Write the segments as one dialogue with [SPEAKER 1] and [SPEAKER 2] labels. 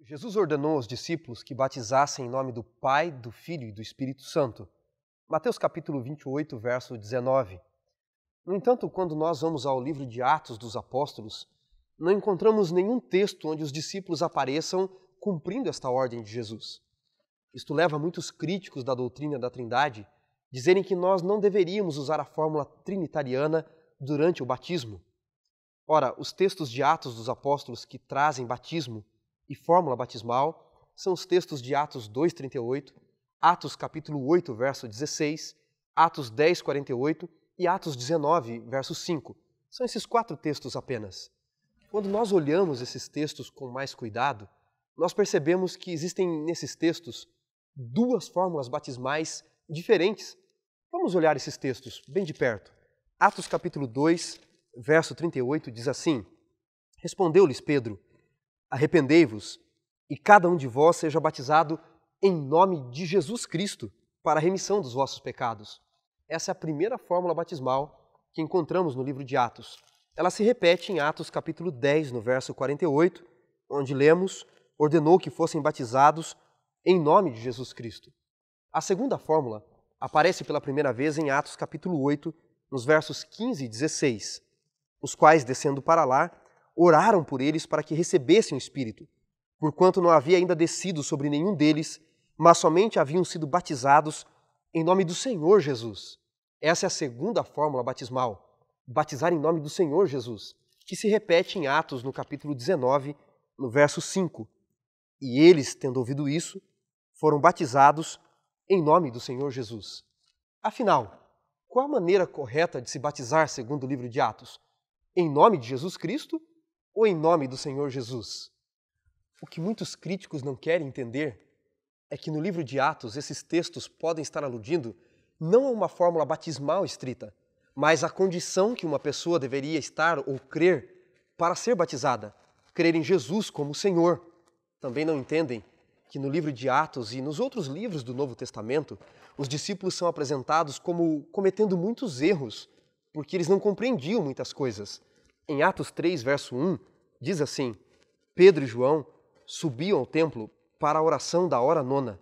[SPEAKER 1] Jesus ordenou aos discípulos que batizassem em nome do Pai, do Filho e do Espírito Santo. Mateus capítulo 28, verso 19. No entanto, quando nós vamos ao livro de Atos dos Apóstolos, não encontramos nenhum texto onde os discípulos apareçam cumprindo esta ordem de Jesus. Isto leva muitos críticos da doutrina da Trindade dizerem que nós não deveríamos usar a fórmula trinitariana durante o batismo. Ora, os textos de Atos dos Apóstolos que trazem batismo e fórmula batismal são os textos de Atos 2:38, Atos capítulo 8, verso 16, Atos 10:48 e Atos 19, verso 5. São esses 4 textos apenas. Quando nós olhamos esses textos com mais cuidado, nós percebemos que existem nesses textos 2 fórmulas batismais diferentes. Vamos olhar esses textos bem de perto. Atos capítulo 2, verso 38 diz assim: Respondeu-lhes Pedro: Arrependei-vos, e cada um de vós seja batizado em nome de Jesus Cristo, para a remissão dos vossos pecados. Essa é a primeira fórmula batismal que encontramos no livro de Atos. Ela se repete em Atos capítulo 10, no verso 48, onde lemos: ordenou que fossem batizados em nome de Jesus Cristo. A segunda fórmula aparece pela primeira vez em Atos capítulo 8, nos versos 15 e 16, os quais, descendo para lá, oraram por eles para que recebessem o Espírito, porquanto não havia ainda descido sobre nenhum deles, mas somente haviam sido batizados em nome do Senhor Jesus. Essa é a segunda fórmula batismal, batizar em nome do Senhor Jesus, que se repete em Atos no capítulo 19, no verso 5. E eles, tendo ouvido isso, foram batizados em nome do Senhor Jesus. Afinal, qual a maneira correta de se batizar segundo o livro de Atos? Em nome de Jesus Cristo ou em nome do Senhor Jesus? O que muitos críticos não querem entender é que no livro de Atos esses textos podem estar aludindo não a uma fórmula batismal estrita, mas à condição que uma pessoa deveria estar ou crer para ser batizada, crer em Jesus como Senhor. Também não entendem que no livro de Atos e nos outros livros do Novo Testamento, os discípulos são apresentados como cometendo muitos erros, porque eles não compreendiam muitas coisas. Em Atos 3, verso 1, diz assim: Pedro e João subiam ao templo para a oração da hora nona.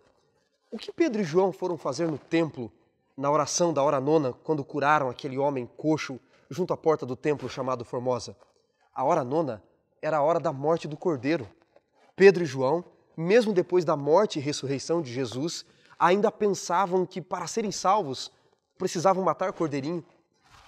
[SPEAKER 1] O que Pedro e João foram fazer no templo, na oração da hora nona, quando curaram aquele homem coxo junto à porta do templo chamado Formosa? A hora nona era a hora da morte do Cordeiro. Pedro e João, mesmo depois da morte e ressurreição de Jesus, ainda pensavam que para serem salvos precisavam matar cordeirinho.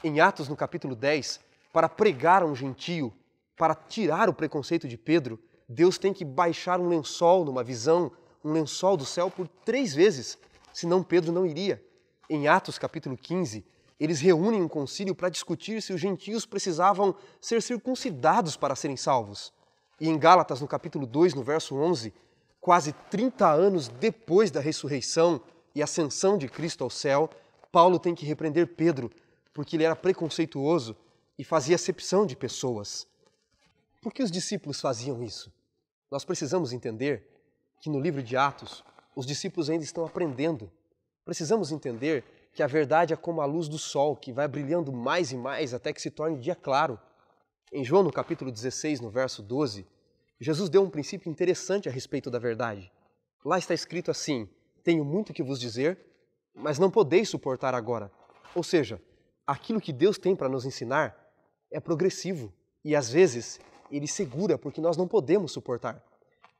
[SPEAKER 1] Em Atos, no capítulo 10, para pregar a um gentio, para tirar o preconceito de Pedro, Deus tem que baixar um lençol numa visão, um lençol do céu por 3 vezes, senão Pedro não iria. Em Atos capítulo 15, eles reúnem um concílio para discutir se os gentios precisavam ser circuncidados para serem salvos. E em Gálatas, no capítulo 2, no verso 11, quase 30 anos depois da ressurreição e ascensão de Cristo ao céu, Paulo tem que repreender Pedro, porque ele era preconceituoso e fazia acepção de pessoas. Por que os discípulos faziam isso? Nós precisamos entender que no livro de Atos, os discípulos ainda estão aprendendo. Precisamos entender que a verdade é como a luz do sol, que vai brilhando mais e mais até que se torne dia claro. Em João, no capítulo 16, no verso 12, Jesus deu um princípio interessante a respeito da verdade. Lá está escrito assim: tenho muito que vos dizer, mas não podeis suportar agora. Ou seja, aquilo que Deus tem para nos ensinar é progressivo e às vezes ele segura porque nós não podemos suportar.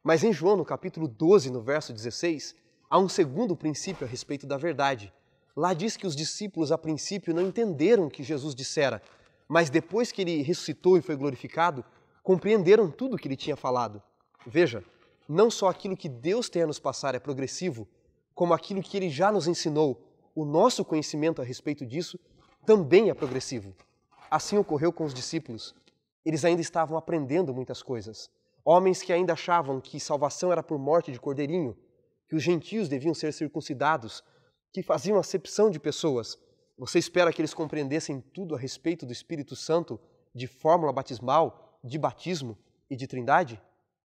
[SPEAKER 1] Mas em João, no capítulo 12, no verso 16, há um segundo princípio a respeito da verdade. Lá diz que os discípulos a princípio não entenderam o que Jesus dissera, mas depois que ele ressuscitou e foi glorificado, compreenderam tudo o que ele tinha falado. Veja, não só aquilo que Deus tem a nos passar é progressivo, como aquilo que ele já nos ensinou, o nosso conhecimento a respeito disso também é progressivo. Assim ocorreu com os discípulos. Eles ainda estavam aprendendo muitas coisas. Homens que ainda achavam que salvação era por morte de cordeirinho, que os gentios deviam ser circuncidados, que faziam acepção de pessoas. Você espera que eles compreendessem tudo a respeito do Espírito Santo, de fórmula batismal, de batismo e de trindade?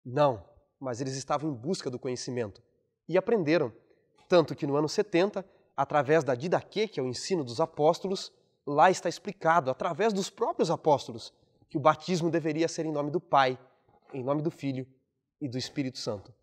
[SPEAKER 1] Não, mas eles estavam em busca do conhecimento e aprenderam. Tanto que no ano 70, através da Didaquê, que é o ensino dos apóstolos, lá está explicado, através dos próprios apóstolos, que o batismo deveria ser em nome do Pai, em nome do Filho e do Espírito Santo.